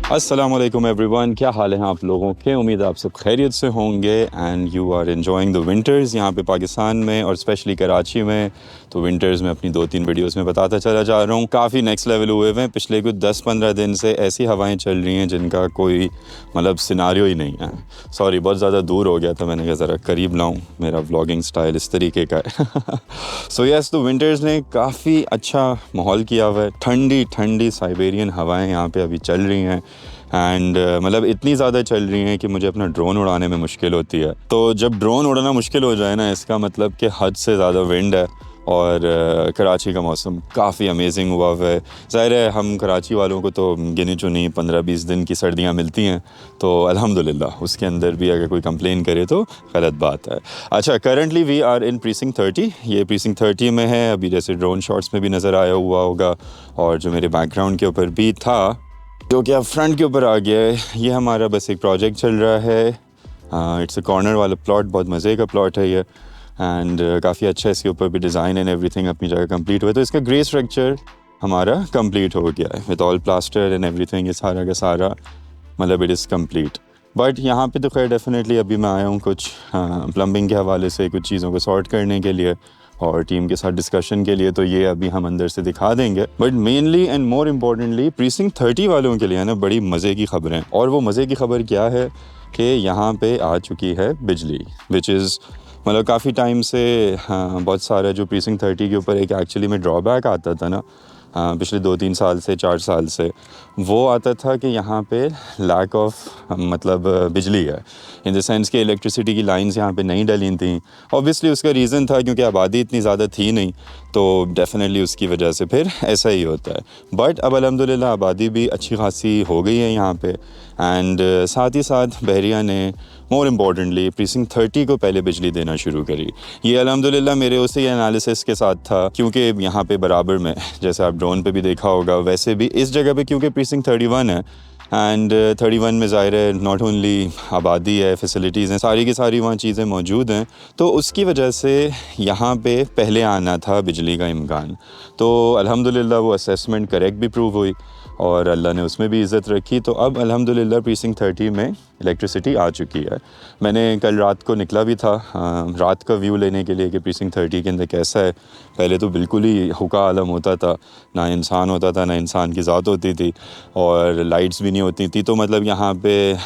अस्सलाम वालेकुम एवरीवन, क्या हाल है आप लोगों के। उम्मीद है आप सब खैरियत से होंगे and you are enjoying the winters यहाँ पे पाकिस्तान में और स्पेशली कराची में। तो विंटर्स में अपनी 2-3 वीडियोस में बताता चला जा रहा हूँ, काफ़ी नेक्स्ट लेवल हुए हुए हैं। पिछले कुछ 10-15 दिन से ऐसी हवाएं चल रही हैं जिनका कोई मतलब सिनारियो ही नहीं है। सॉरी, बहुत ज़्यादा दूर हो गया था, मैंने कहा ज़रा करीब लाऊँ, मेरा व्लॉगिंग स्टाइल इस तरीके का है। सो यस, तो विंटर्स ने काफ़ी अच्छा माहौल किया हुआ है। ठंडी ठंडी साइबेरियन हवाएं यहाँ पे अभी चल रही हैं एंड मतलब इतनी ज़्यादा चल रही हैं कि मुझे अपना ड्रोन उड़ाने में मुश्किल होती है। तो जब ड्रोन उड़ाना मुश्किल हो जाए ना, इसका मतलब कि हद से ज़्यादा विंड है। और कराची का मौसम काफ़ी अमेजिंग हुआ है। ज़ाहिर है हम कराची वालों को तो गिनी चुनी 15-20 दिन की सर्दियाँ मिलती हैं, तो अल्हम्दुलिल्लाह उसके अंदर भी अगर कोई कंप्लेन करे तो गलत बात है। अच्छा, currently we are in precinct 30। ये प्रीसिंक्ट 30 में है अभी, जैसे ड्रोन शॉट्स में भी नज़र आया हुआ होगा और जो मेरे बैकग्राउंड के ऊपर भी था, जो कि अब फ्रंट के ऊपर आ गया है। ये हमारा बस एक प्रोजेक्ट चल रहा है। इट्स अ कॉर्नर वाला प्लॉट, बहुत मज़े का प्लॉट है ये एंड काफ़ी अच्छा है। इसके ऊपर भी डिज़ाइन एंड एवरीथिंग अपनी जगह कंप्लीट हुआ है। तो इसका ग्रे स्ट्रक्चर हमारा कंप्लीट हो गया है with all plaster and everything. ये सारा का सारा मतलब इट इज़ कंप्लीट। बट यहाँ पे तो खैर डेफिनेटली अभी मैं आया हूँ कुछ प्लम्बिंग के हवाले से कुछ चीज़ों को सॉर्ट करने के लिए और टीम के साथ डिस्कशन के लिए। तो ये अभी हम अंदर से दिखा देंगे। But mainly and more importantly precinct 30 वालों के लिए ना बड़ी मज़े की खबरें। और वो मज़े की खबर क्या है कि यहाँ पे आ चुकी है बिजली, विच इज़ मतलब काफ़ी टाइम से बहुत सारा जो प्रीसिंक्ट 30 के ऊपर एक एक्चुअली में ड्रॉबैक आता था ना, पिछले 2-3 साल से 4 साल से, वो आता था कि यहाँ पे लैक ऑफ मतलब बिजली है, इन द सेंस कि इलेक्ट्रिसिटी की लाइंस यहाँ पे नहीं डली थी। ऑब्वियसली उसका रीज़न था क्योंकि आबादी इतनी ज़्यादा थी नहीं, तो डेफिनेटली उसकी वजह से फिर ऐसा ही होता है। बट अब अल्हम्दुलिल्लाह आबादी भी अच्छी खासी हो गई है यहाँ पे एंड साथ ही साथ बहरिया ने मोर इम्पॉर्टेंटली प्रीसिंक्ट 30 को पहले बिजली देना शुरू करी। ये अल्हम्दुलिल्लाह मेरे उसी एनालिसिस के साथ था, क्योंकि यहाँ पे बराबर में, जैसे आप ड्रोन पे भी देखा होगा, वैसे भी इस जगह पे क्योंकि प्रीसिंक्ट 31 है एंड 31 में ज़ाहिर है नॉट ओनली आबादी है, फैसिलिटीज़ हैं, सारी की सारी वहाँ चीज़ें मौजूद हैं। तो उसकी वजह से यहाँ पे पहले आना था बिजली का इम्कान। तो अल्हम्दुलिल्लाह वो असेसमेंट करेक्ट भी प्रूव हुई और अल्लाह ने उसमें भी इज़्ज़त रखी। तो अब अल्हम्दुलिल्लाह प्रीसिंक्ट 30 में इलेक्ट्रिसिटी आ चुकी है। मैंने कल रात को निकला भी था रात का व्यू लेने के लिए कि प्रीसिंक्ट 30 के अंदर कैसा है। पहले तो बिल्कुल ही हुक्का आलम होता था, ना इंसान होता था, ना इंसान की ज़ात होती थी और लाइट्स भी नहीं होती थी। तो मतलब यहाँ पे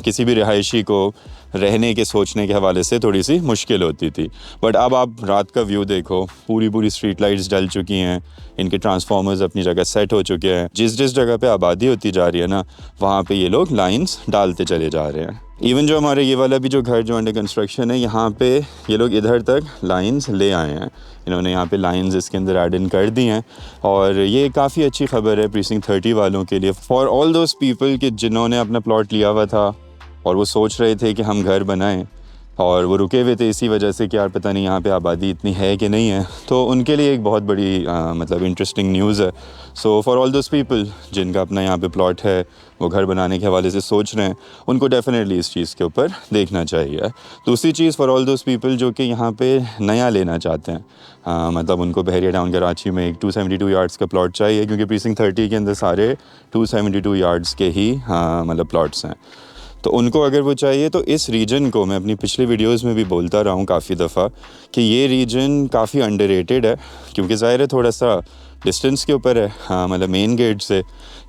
किसी भी रिहायशी को रहने के सोचने के हवाले से थोड़ी सी मुश्किल होती थी। बट अब आप रात का व्यू देखो, पूरी पूरी स्ट्रीट लाइट्स जल चुकी हैं, इनके ट्रांसफार्मर्स अपनी जगह सेट हो चुके हैं। जिस जिस जगह पे आबादी होती जा रही है ना, वहाँ पे ये लोग लाइंस डालते चले जा रहे हैं। इवन जो हमारे ये वाला भी जो घर जो अंडर कंस्ट्रक्शन है, यहाँ पे ये लोग इधर तक लाइंस ले आए हैं। इन्होंने यहाँ पे लाइंस इसके अंदर ऐड इन कर दी हैं और ये काफ़ी अच्छी खबर है प्रीसिंक्ट 30 वालों के लिए, फॉर ऑल दोज पीपल कि जिन्होंने अपना प्लॉट लिया हुआ था और वो सोच रहे थे कि हम घर बनाएं और वो रुके हुए थे इसी वजह से कि यार पता नहीं यहाँ पे आबादी इतनी है कि नहीं है। तो उनके लिए एक बहुत बड़ी मतलब इंटरेस्टिंग न्यूज़ है। So for all those people जिनका अपना यहाँ पे प्लॉट है, वो घर बनाने के हवाले से सोच रहे हैं, उनको डेफिनेटली इस चीज़ के ऊपर देखना चाहिए। दूसरी चीज़, फॉर ऑल दोज पीपल जो कि यहाँ पे नया लेना चाहते हैं, मतलब उनको बहरिया टाउन कराची में एक 272 यार्ड्स का प्लॉट चाहिए, क्योंकि प्रीसिंक्ट 30 के अंदर सारे 272 यार्ड्स के ही मतलब प्लॉट्स हैं। तो उनको अगर वो चाहिए तो इस रीजन को, मैं अपनी पिछली वीडियोस में भी बोलता रहा हूँ काफ़ी दफ़ा कि ये रीजन काफ़ी अंडररेटेड है, क्योंकि ज़ाहिर है थोड़ा सा डिस्टेंस के ऊपर है, मतलब मेन गेट से।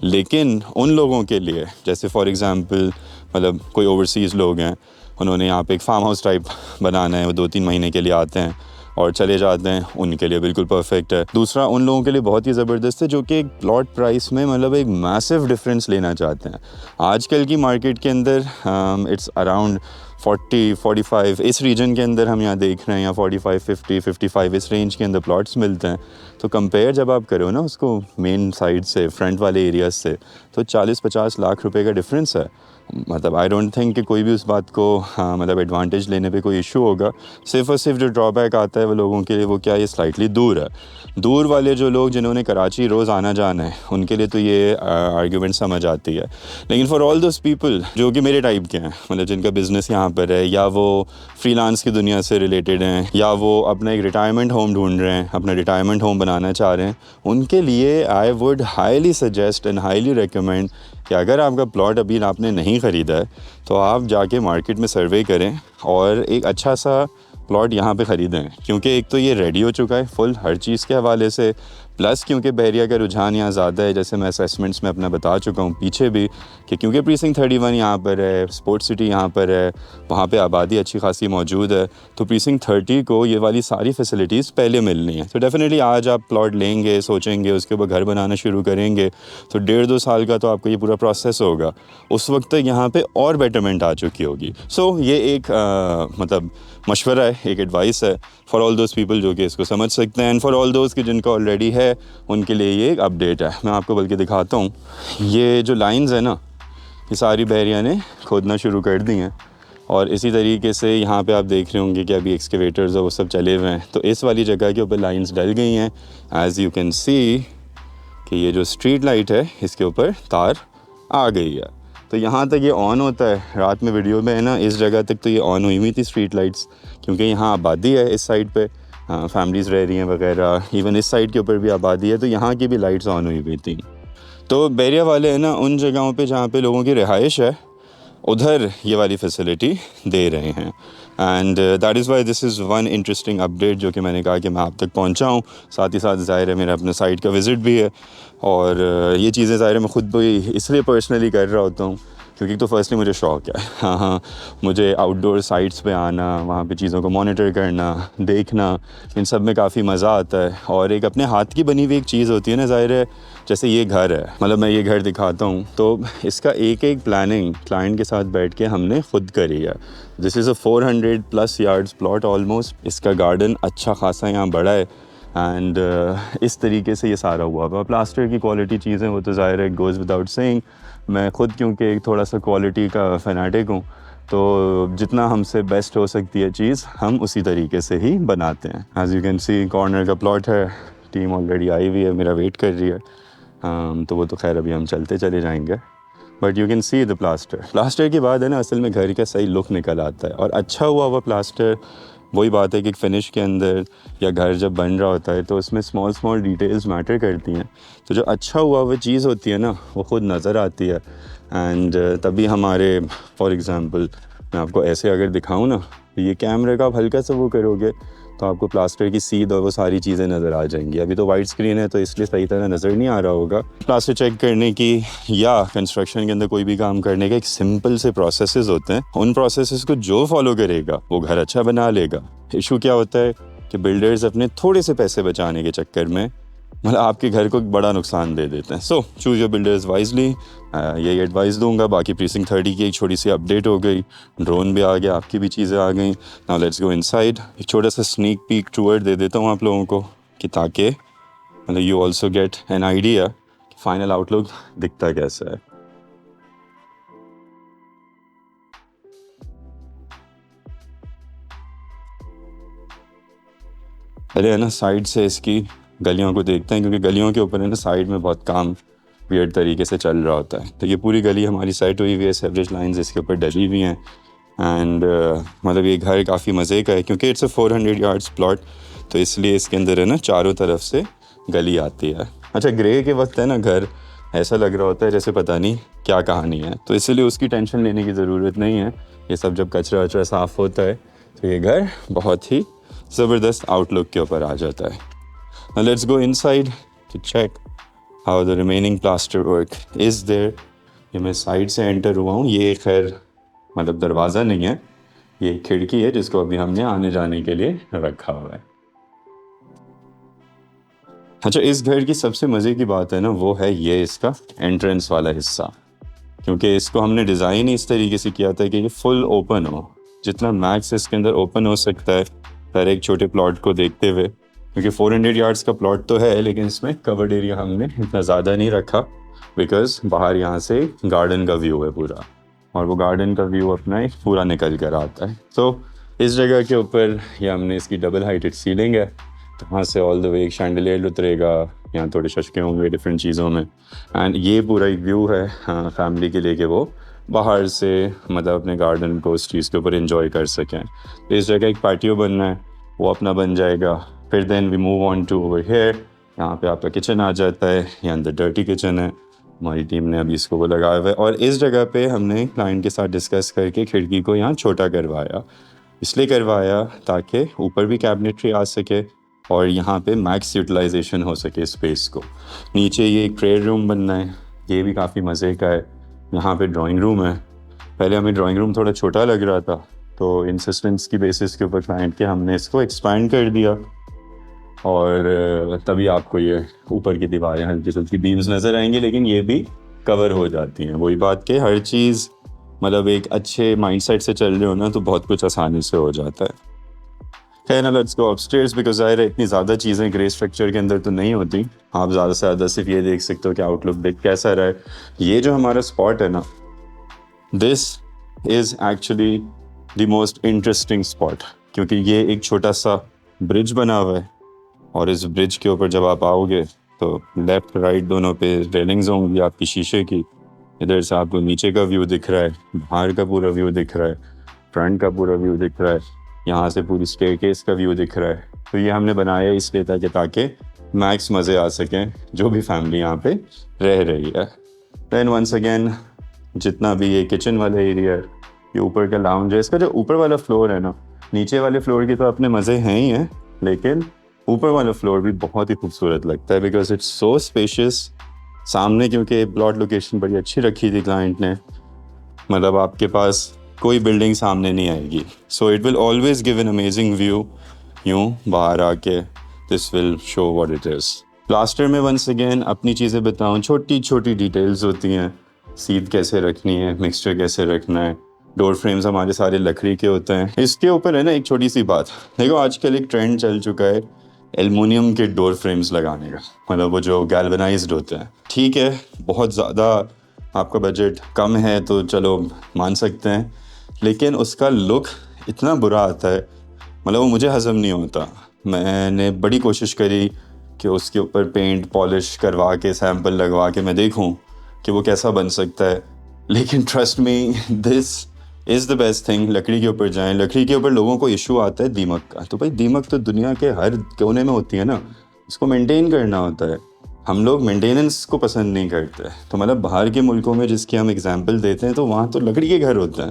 लेकिन उन लोगों के लिए, जैसे फॉर एग्ज़ाम्पल मतलब कोई ओवरसीज़ लोग हैं, उन्होंने यहाँ पे एक फार्म हाउस टाइप बनाना है, वो 2-3 महीने के लिए आते हैं और चले जाते हैं, उनके लिए बिल्कुल परफेक्ट है। दूसरा, उन लोगों के लिए बहुत ही ज़बरदस्त है जो कि एक प्लॉट प्राइस में मतलब एक मैसिव डिफरेंस लेना चाहते हैं। आजकल की मार्केट के अंदर इट्स अराउंड 40-45 इस रीजन के अंदर हम यहाँ देख रहे हैं, या 45-50-55 इस रेंज के अंदर प्लॉट्स मिलते हैं। तो कंपेयर जब आप करो ना उसको मेन साइड से, फ्रंट वाले एरियाज से, तो 40-50 लाख रुपए का डिफरेंस है। मतलब आई डोंट थिंक कि कोई भी उस बात को मतलब एडवांटेज लेने पे कोई इशू होगा। सिर्फ और सिर्फ जो ड्रॉबैक आता है वो लोगों के लिए, वो क्या, ये स्लाइटली दूर है। दूर वाले जो लोग जिन्होंने कराची रोज़ आना जाना है, उनके लिए तो ये आर्ग्यूमेंट समझ आती है। लेकिन फॉर ऑल दोज पीपल जो कि मेरे टाइप के हैं, मतलब जिनका बिज़नेस यहाँ यहाँ पर है, या वो फ्रीलांस की दुनिया से रिलेटेड हैं, या वो अपना एक रिटायरमेंट होम ढूंढ रहे हैं, अपना रिटायरमेंट होम बनाना चाह रहे हैं, उनके लिए I would highly suggest and highly recommend कि अगर आपका प्लॉट अभी आपने नहीं ख़रीदा है तो आप जाके मार्केट में सर्वे करें और एक अच्छा सा प्लॉट यहाँ पे ख़रीदें, क्योंकि एक तो ये रेडी हो चुका है फुल हर चीज़ के हवाले से, प्लस क्योंकि बहरिया का रुझान यहाँ ज़्यादा है, जैसे मैं असेसमेंट्स में अपना बता चुका हूँ पीछे भी, कि क्योंकि प्रीसिंक्ट 31 यहाँ पर है, स्पोर्ट्स सिटी यहाँ पर है, वहाँ पे आबादी अच्छी खासी मौजूद है, तो प्रीसिंक्ट 30 को ये वाली सारी फैसिलिटीज़ पहले मिलनी है। तो डेफिनेटली आज आप प्लॉट लेंगे, सोचेंगे, उसके ऊपर घर बनाना शुरू करेंगे, तो 1.5-2 साल का तो आपका ये पूरा प्रोसेस होगा, उस वक्त तक यहाँ पे और बेटरमेंट आ चुकी होगी। सो ये एक मतलब मशवरा है, एक एडवाइस है फॉर ऑल दोज़ पीपल जो कि इसको समझ सकते हैं, एंड फॉर ऑल दोज़ कि जिनका ऑलरेडी है उनके लिए ये एक अपडेट है। मैं आपको बल्कि दिखाता हूँ, ये जो लाइंस है ना, ये सारी बहरिया ने खोदना शुरू कर दी हैं, और इसी तरीके से यहाँ पे आप देख रहे होंगे कि अभी एक्सकेवेटर्स और वो सब चले हुए हैं, तो इस वाली जगह के ऊपर लाइंस डल गई हैं। एज़ यू कैन सी कि ये जो स्ट्रीट लाइट है इसके ऊपर तार आ गई है, तो यहाँ तक ये ऑन होता है। रात में वीडियो में है ना, इस जगह तक तो ये ऑन हुई हुई थी स्ट्रीट लाइट्स, क्योंकि यहाँ आबादी है इस साइड पे, फैमिलीज़ रह रही हैं वगैरह, इवन इस साइड के ऊपर भी आबादी है, तो यहाँ की भी लाइट्स ऑन हुई हुई थी। तो बहरिया वाले हैं ना, उन जगहों पे जहाँ पे लोगों की रिहाइश है उधर ये वाली फैसिलिटी दे रहे हैं, and that is why this is one interesting update जो कि मैंने कहा कि मैं आप तक पहुँचाऊँ। साथ ही साथ ज़ाहिर है मेरा अपने साइट का विज़िट भी है, और ये चीज़ें ज़ाहिर है मैं ख़ुद भी इसलिए पर्सनली कर रहा होता हूँ क्योंकि तो फर्स्टली मुझे शौक़ है, हाँ, मुझे आउटडोर साइट्स पे आना, वहाँ पे चीज़ों को मॉनिटर करना, देखना, इन सब में काफ़ी मज़ा आता है। और एक अपने हाथ की बनी हुई एक चीज़ होती है ना, ज़ाहिर है जैसे ये घर है, मतलब मैं ये घर दिखाता हूँ तो इसका एक एक प्लानिंग क्लाइंट के साथ बैठ के हमने ख़ुद करी है। This is a 400+ yards plot almost, इसका गार्डन अच्छा खासा यहाँ बड़ा है, एंड इस तरीके से ये सारा हुआ हुआ। प्लास्टर की क्वालिटी चीज़ें वो तो ज़ाहिर है गोज़ विदाउट सेइंग, मैं ख़ुद क्योंकि एक थोड़ा सा क्वालिटी का फ़ैनाटिक हूँ, तो जितना हमसे बेस्ट हो सकती है चीज़ हम उसी तरीके से ही बनाते हैं। As you can see corner का प्लॉट है, टीम ऑलरेडी आई हुई है, मेरा वेट कर रही है, तो वो तो खैर अभी हम चलते चले जाएंगे, but you can see the plaster के बाद है ना असल में घर का सही लुक निकल आता है। और अच्छा हुआ हुआ प्लास्टर, वही बात है कि फिनिश के अंदर या घर जब बन रहा होता है तो उसमें स्मॉल स्मॉल डिटेल्स मैटर करती हैं, तो जो अच्छा हुआ वो चीज़ होती है ना वो ख़ुद नज़र आती है, एंड तभी हमारे फॉर एग्ज़ाम्पल मैं आपको ऐसे अगर दिखाऊं ना, तो ये कैमरे का आप हल्का सा वो करोगे तो आपको प्लास्टर की सीध और वो सारी चीज़ें नज़र आ जाएंगी। अभी तो वाइट स्क्रीन है तो इसलिए सही तरह नज़र नहीं आ रहा होगा। प्लास्टर चेक करने की या कंस्ट्रक्शन के अंदर कोई भी काम करने के एक सिंपल से प्रोसेसेस होते हैं, उन प्रोसेसेस को जो फॉलो करेगा वो घर अच्छा बना लेगा। इशू क्या होता है कि बिल्डर्स अपने थोड़े से पैसे बचाने के चक्कर में मतलब आपके घर को बड़ा नुकसान दे देते हैं। सो चूज़ योर बिल्डर्स वाइजली, यही एडवाइस दूंगा। बाकी प्रीसिंक्ट 30 की एक छोटी सी अपडेट हो गई, ड्रोन भी आ गया, आपकी भी चीज़ें आ गई। Now let's go inside. एक छोटा सा स्नीक पीक टूर दे देता हूँ आप लोगों को कि ताकि मतलब you also get an idea कि फाइनल आउटलुक दिखता कैसा है। पहले है ना साइड से इसकी गलियों को देखते हैं, क्योंकि गलियों के ऊपर है ना साइड में बहुत काम वियर्ड तरीके से चल रहा होता है। तो ये पूरी गली हमारी सेट हुई हुई है, सेवरेज लाइंस इसके ऊपर डली हुई हैं, एंड मतलब ये घर काफ़ी मज़े का है क्योंकि इट्स अ 400 यार्ड्स प्लॉट, तो इसलिए इसके अंदर है ना चारों तरफ से गली आती है। अच्छा, ग्रे के वक्त है ना घर ऐसा लग रहा होता है जैसे पता नहीं क्या कहानी है, तो इसलिए उसकी टेंशन लेने की ज़रूरत नहीं है। ये सब जब कचरा वचरा साफ़ होता है तो ये घर बहुत ही ज़बरदस्त आउटलुक के ऊपर आ जाता है। Now let's go inside to check how the remaining plaster work is there. ये मैं साइड से एंटर हुआ हूँ, ये खैर मतलब दरवाज़ा नहीं है, ये खिड़की है जिसको अभी हमने आने जाने के लिए रखा हुआ है। अच्छा, इस घर की सबसे मज़े की बात है ना वो है ये इसका एंट्रेंस वाला हिस्सा, क्योंकि इसको हमने डिज़ाइन ही इस तरीके से किया था कि ये फुल ओपन हो, जितना मैक्स इसके अंदर ओपन हो सकता है हर एक छोटे प्लॉट को देखते हुए, क्योंकि 400 यार्ड्स का प्लॉट तो है लेकिन इसमें कवर्ड एरिया हमने इतना ज़्यादा नहीं रखा, बिकॉज़ बाहर यहाँ से गार्डन का व्यू है पूरा, और वो गार्डन का व्यू अपना ही पूरा निकल कर आता है। तो इस जगह के ऊपर ये हमने इसकी डबल हाइटेड सीलिंग है, तो वहाँ से ऑल द वे एक शैंडलियर उतरेगा, यहाँ थोड़े शशके होंगे डिफरेंट चीज़ों में, एंड ये पूरा एक व्यू है फैमिली के लिए कि वो बाहर से मतलब अपने गार्डन को उस चीज़ के ऊपर एंजॉय कर सकें। तो इस जगह एक पैटियो बनना है, वो अपना बन जाएगा। फिर then we move on to over here, यहाँ पे आपका किचन आ जाता है। ये अंदर डर्टी किचन है, हमारी टीम ने अभी इसको वो लगाया हुआ है। और इस जगह पे हमने क्लाइंट के साथ डिस्कस करके खिड़की को यहाँ छोटा करवाया। इसलिए करवाया ताकि ऊपर भी कैबिनेट्री आ सके और यहाँ पे मैक्स यूटिलाइजेशन हो सके स्पेस को। नीचे ये एक प्रेयर रूम बनना है, ये भी काफ़ी मज़े का है। यहाँ पे ड्राइंग रूम है। पहले हमें ड्राइंग रूम थोड़ा छोटा लग रहा था, तो इंसिस्टेंस की बेसिस के ऊपर क्लाइंट के हमने इसको एक्सपैंड कर दिया। और तभी आपको ये ऊपर की दीवारें हल्की हल्की बीम्स नज़र आएंगी, लेकिन ये भी कवर हो जाती हैं। वही बात कि हर चीज़ मतलब एक अच्छे माइंडसेट से चल रहे हो ना, तो बहुत कुछ आसानी से हो जाता है। खैर ना, लेट्स गो अपस्टेयर्स, बिकॉज ज़ाहिर है इतनी ज़्यादा चीज़ें ग्रे स्ट्रक्चर के अंदर तो नहीं होती। आप ज़्यादा से ज़्यादा सिर्फ ये देख सकते हो कि आउटलुक देख कैसा रहा है। ये जो हमारा स्पॉट है ना, this is actually the most interesting spot, क्योंकि ये एक छोटा सा ब्रिज बना हुआ है और इस ब्रिज के ऊपर जब आप आओगे तो लेफ़्ट राइट दोनों पे रेलिंग्स होंगी आपकी शीशे की। इधर से आपको नीचे का व्यू दिख रहा है, बाहर का पूरा व्यू दिख रहा है, फ्रंट का पूरा व्यू दिख रहा है, यहाँ से पूरी स्टेयरकेस का व्यू दिख रहा है। तो ये हमने बनाया इसलिए था कि ताकि मैक्स मज़े आ सकें जो भी फैमिली यहाँ पे रह रही है। दैन वंस अगेन, जितना भी ये किचन वाला एरिया है, ये ऊपर का लाउंज है। इसका जो ऊपर वाला फ्लोर है ना, नीचे वाले फ्लोर के तो अपने मज़े हैं ही हैं, लेकिन ऊपर वाला फ्लोर भी बहुत ही खूबसूरत लगता है बिकॉज इट्स सो स्पेशियस। सामने क्योंकि प्लॉट लोकेशन बड़ी अच्छी रखी थी क्लाइंट ने, मतलब आपके पास कोई बिल्डिंग सामने नहीं आएगी, so it will always give an amazing view. यूँ बाहर आके this will show what it is. Plaster में वंस अगेन अपनी चीज़ें बताऊँ, छोटी छोटी डिटेल्स होती हैं। सीध कैसे रखनी है, मिक्सचर कैसे रखना है। डोर फ्रेम्स हमारे सारे लकड़ी के होते हैं। इसके ऊपर है ना एक छोटी सी बात, देखो आजकल एक ट्रेंड चल चुका है एल्युमिनियम के डोर फ्रेम्स लगाने का, मतलब वो जो गैल्वनाइज्ड होते हैं। ठीक है, बहुत ज़्यादा आपका बजट कम है तो चलो मान सकते हैं, लेकिन उसका लुक इतना बुरा आता है, मतलब वो मुझे हज़म नहीं होता। मैंने बड़ी कोशिश करी कि उसके ऊपर पेंट पॉलिश करवा के सैंपल लगवा के मैं देखूं कि वो कैसा बन सकता है, लेकिन trust me this is the best thing. लकड़ी के ऊपर जाएं। लकड़ी के ऊपर लोगों को इशू आता है दीमक का, तो भाई दीमक तो दुनिया के हर कोने में होती है ना, उसको मेंटेन करना होता है। हम लोग मेंटेनेंस को पसंद नहीं करते। तो मतलब बाहर के मुल्कों में जिसकी हम एग्जांपल देते हैं, तो वहाँ तो लकड़ी के घर होते हैं,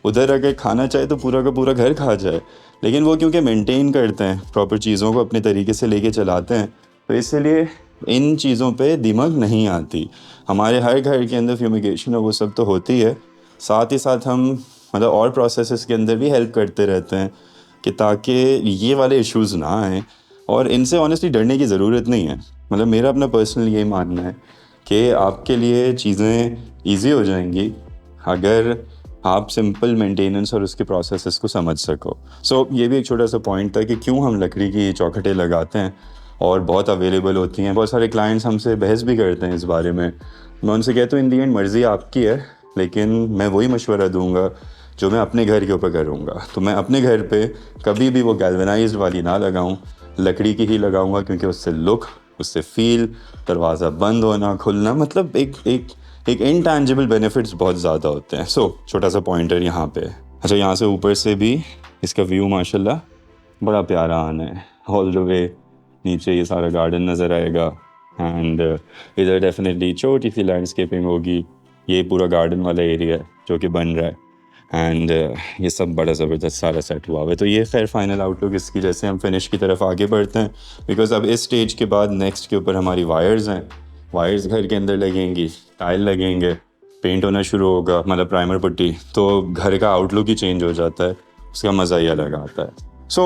उधर अगर खाना चाहे तो पूरा का पूरा घर खा जाए, लेकिन वो क्योंकि मेंटेन करते हैं, प्रॉपर चीज़ों को अपने तरीके से लेके चलाते हैं, तो इसलिए इन चीज़ों पे दीमक नहीं आती। हमारे हर घर के अंदर फ्यूमिगेशन और वो सब तो होती है, साथ ही साथ हम मतलब और प्रोसेसेस के अंदर भी हेल्प करते रहते हैं कि ताकि ये वाले इश्यूज़ ना आएँ। और इनसे ऑनेस्टली डरने की ज़रूरत नहीं है। मतलब मेरा अपना पर्सनल ये मानना है कि आपके लिए चीज़ें ईजी हो जाएंगी अगर आप सिंपल मेंटेनेंस और उसके प्रोसेसेस को समझ सको। सो ये भी एक छोटा सा पॉइंट था कि क्यों हम लकड़ी की चौखटें लगाते हैं, और बहुत अवेलेबल होती हैं। बहुत सारे क्लाइंट्स हमसे बहस भी करते हैं इस बारे में। मैं उनसे कहता हूँ इन दी एंड मर्ज़ी आपकी है, लेकिन मैं वही मशवरा दूंगा जो मैं अपने घर के ऊपर करूँगा। तो मैं अपने घर पे कभी भी वो गैल्वनाइज्ड वाली ना लगाऊँ, लकड़ी की ही लगाऊंगा, क्योंकि उससे लुक, उससे फील, दरवाज़ा बंद होना खुलना, मतलब एक इनटैंजिबल बेनिफिट्स बहुत ज़्यादा होते हैं। सो छोटा सा पॉइंटर यहाँ पे। अच्छा, यहाँ से ऊपर से भी इसका व्यू माशाल्लाह बड़ा प्यारा आना है। ऑल द वे नीचे ये सारा गार्डन नज़र आएगा, एंड इधर डेफिनेटली छोटी सी लैंडस्केपिंग होगी। ये पूरा गार्डन वाला एरिया है जो कि बन रहा है, एंड ये सब बड़ा ज़बरदस्त सारा सेट हुआ हुआ है। तो ये खैर फाइनल आउटलुक इसकी। जैसे हम फिनिश की तरफ आगे बढ़ते हैं, बिकॉज़ अब इस स्टेज के बाद नेक्स्ट के ऊपर हमारी वायर्स हैं। वायर्स घर के अंदर लगेंगी, टाइल लगेंगे, पेंट होना शुरू होगा, मतलब प्राइमर पुट्टी, तो घर का आउटलुक ही चेंज हो जाता है, उसका मज़ा ही अलग आता है। सो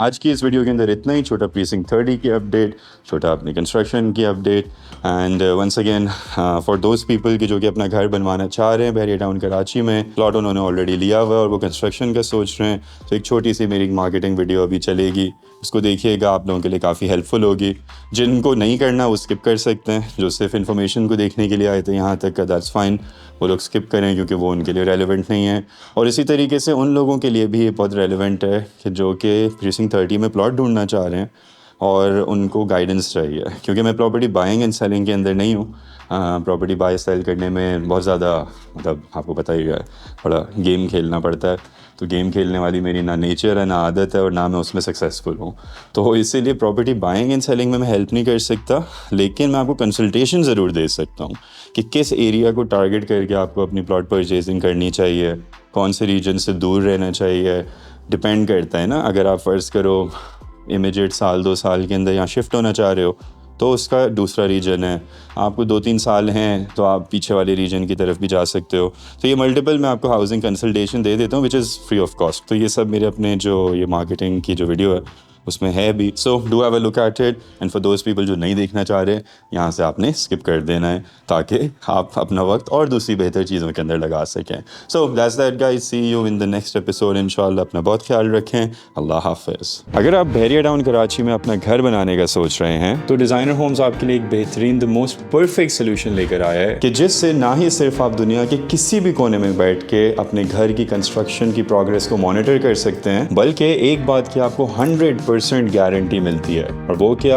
आज की इस वीडियो के अंदर इतना ही। छोटा प्रीसिंक्ट 30 की अपडेट, छोटा अपनी कंस्ट्रक्शन की update, and once again for those people कि जो कि अपना घर बनवाना चाह रहे हैं बहरिया टाउन कराची में, प्लॉट उन्होंने ऑलरेडी लिया हुआ है और वो कंस्ट्रक्शन का सोच रहे हैं, तो एक छोटी सी मेरी मार्केटिंग वीडियो अभी चलेगी, उसको देखिएगा, आप लोगों के लिए काफ़ी हेल्पफुल होगी। जिनको नहीं करना वो स्किप कर सकते हैं, जो सिर्फ इन्फॉर्मेशन को देखने के लिए आए थे यहाँ तक का, दैट्स फाइन, वो लोग स्किप करें क्योंकि वो उनके लिए रेलेवेंट नहीं है। और इसी तरीके से उन लोगों के लिए भी ये बहुत रेलेवेंट है कि जो कि प्रीसिंक्ट 30 में प्लॉट ढूंढना चाह रहे हैं, और उनको गाइडेंस चाहिए, क्योंकि मैं प्रॉपर्टी बाइंग एंड सेलिंग के अंदर नहीं हूँ। प्रॉपर्टी बाय सेल करने में बहुत ज़्यादा मतलब आपको पता ही है, थोड़ा गेम खेलना पड़ता है। तो गेम खेलने वाली मेरी ना नेचर है, ना आदत है, और ना मैं उसमें सक्सेसफुल हूँ। तो इसीलिए प्रॉपर्टी बाइंग एंड सेलिंग में मैं हेल्प नहीं कर सकता, लेकिन मैं आपको कंसल्टेशन ज़रूर दे सकता हूँ कि किस एरिया को टारगेट करके आपको अपनी प्लॉट परचेजिंग करनी चाहिए, कौन से रीजन से दूर रहना चाहिए। डिपेंड करता है ना, अगर आप फ़र्ज़ करो इमीडिएट साल 2 साल के अंदर यहाँ शिफ्ट होना चाह रहे हो तो उसका दूसरा रीजन है। आपको 2-3 साल हैं तो आप पीछे वाले रीजन की तरफ भी जा सकते हो। तो ये मल्टीपल मैं आपको हाउसिंग कंसल्टेशन दे देता हूँ which is free of cost. तो ये सब मेरे अपने जो ये मार्केटिंग की जो वीडियो है उसमें है भी। So do have a look at it, and for those people जो नहीं देखना चाह रहे, यहाँ से आपने स्किप कर देना है ताकि आप अपना वक्त और दूसरी बेहतर चीज़ों के अंदर लगा सकें। So that's that guys, see you in the next episode इंशाल्लाह। अपना बहुत ख्याल रखें, अल्लाह हाफिज़। अगर आप बहरिया टाउन कराची में अपना घर बनाने का सोच रहे हैं तो डिज़ाइनर होम्स आपके लिए एक बेहतरीन द मोस्ट परफेक्ट सोल्यूशन लेकर आया है कि जिससे ना ही सिर्फ आप दुनिया के किसी भी कोने में बैठ के अपने घर की कंस्ट्रक्शन की प्रोग्रेस को मॉनिटर कर सकते हैं, बल्कि एक बात की आपको 100% गारंटी मिलती है, और वो क्या?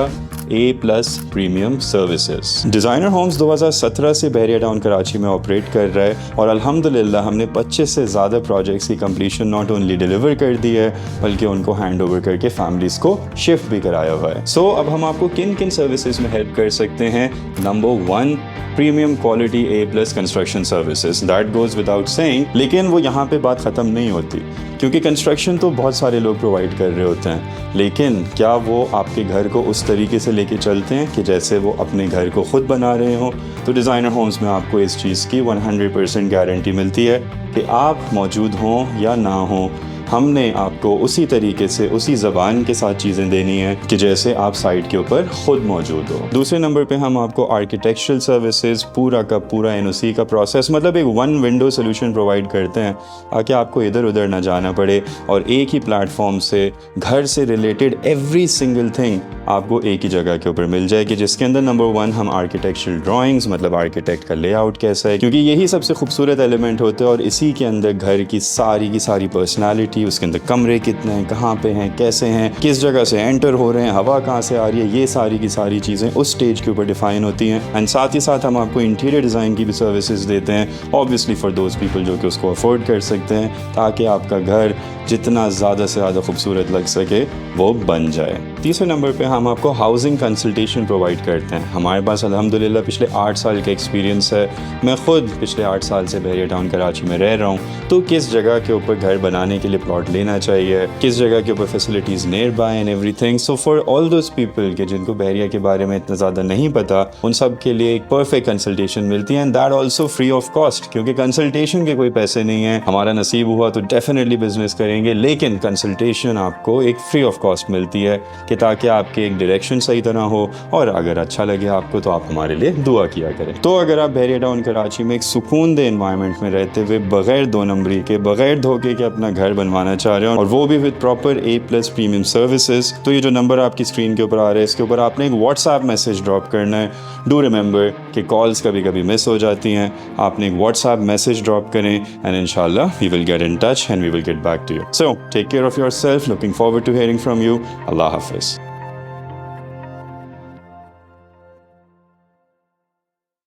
A+ premium services. Designer homes 2017 से बहरिया टाउन कराची में ऑपरेट कर रहा है, और अल्हम्दुलिल्लाह हमने 25 से ज़्यादा प्रोजेक्ट्स की कंप्लीशन नॉट ओनली डिलीवर कर दी है बल्कि उनको हैंड ओवर करके फैमिलीज को शिफ्ट भी कराया हुआ है। सो अब हम आपको किन किन सर्विसेज में हेल्प कर सकते हैं? Number 1, premium quality A+ construction services. That goes without saying, लेकिन वो यहाँ पे बात ख़त्म नहीं होती, क्योंकि कंस्ट्रक्शन तो बहुत सारे लोग प्रोवाइड कर रहे होते हैं, लेकिन क्या वो आपके घर को उस तरीके से लेके चलते हैं कि जैसे वो अपने घर को खुद बना रहे हों? तो डिज़ाइनर होम्स में आपको इस चीज़ की 100% गारंटी मिलती है कि आप मौजूद हों या ना हों, हमने आपको उसी तरीके से उसी ज़बान के साथ चीज़ें देनी है कि जैसे आप साइट के ऊपर खुद मौजूद हो। दूसरे नंबर पे हम आपको आर्किटेक्चरल सर्विसेज, पूरा का पूरा NOC का प्रोसेस, मतलब एक 1 विंडो सोल्यूशन प्रोवाइड करते हैं ताकि आपको इधर उधर ना जाना पड़े और एक ही प्लेटफॉर्म से घर से रिलेटेड एवरी सिंगल थिंग आपको एक ही जगह के ऊपर मिल जाएगी, जिसके अंदर नंबर 1 हम आर्किटेक्चरल ड्राइंग्स, मतलब आर्किटेक्ट का लेआउट कैसा है, क्योंकि यही सबसे खूबसूरत एलिमेंट होते हैं और इसी के अंदर घर की सारी पर्सनैलिटी, उसके अंदर कमरे कितने हैं, कहाँ पे हैं, कैसे हैं, किस जगह से एंटर हो रहे हैं, हवा कहाँ से आ रही है, ये सारी की सारी चीज़ें उस स्टेज के ऊपर डिफाइन होती हैं। एंड साथ ही साथ हम आपको इंटीरियर डिज़ाइन की भी सर्विसेज देते हैं, ऑब्वियसली फॉर दोज पीपल जो कि उसको अफोर्ड कर सकते हैं, ताकि आपका घर जितना ज़्यादा से ज़्यादा खूबसूरत लग सके वो बन जाए। तीसरे नंबर पे हम आपको हाउसिंग कंसल्टेशन प्रोवाइड करते हैं। हमारे पास अल्हम्दुलिल्लाह पिछले 8 साल का एक्सपीरियंस है। मैं ख़ुद पिछले 8 साल से बहरिया टाउन कराची में रह रहा हूँ, तो किस जगह के ऊपर घर बनाने के लिए प्लॉट लेना चाहिए, किस जगह के ऊपर facilities near by and everything. So for all those people के जिनको बहरिया के बारे में इतना ज़्यादा नहीं पता, उन सब के लिए एक परफेक्ट कंसल्टेशन मिलती है, and that also free of cost, क्योंकि कंसल्टेशन के कोई पैसे नहीं है। हमारा नसीब हुआ तो डेफिनेटली बिजनेस करेंगे, लेकिन कंसल्टेशन आपको एक फ्री ऑफ कॉस्ट मिलती है कि ताकि आपके एक डायरेक्शन सही तरह हो, और अगर अच्छा लगे आपको तो आप हमारे लिए दुआ किया करें। तो अगर आप बहरिया टाउन कराची में एक सुकून दे एनवायरनमेंट में रहते हुए बगैर 2 नंबरी के, बगैर धोखे के अपना घर बनवाना चाह रहे हो, और वो भी with proper A+ premium services, तो ये जो नंबर आपकी स्क्रीन के ऊपर आ रहा है, इसके ऊपर आपने एक व्हाट्सएप मैसेज ड्रॉप करना है। डू रिमेंबर कि कॉल्स कभी कभी मिस हो जाती हैं, आपने एक व्हाट्सएप मैसेज ड्रॉप करें, एंड इंशाल्लाह we will get in touch and we will get back to you. So take care of yourself, looking forward to hearing from you. अल्लाह हाफिज़।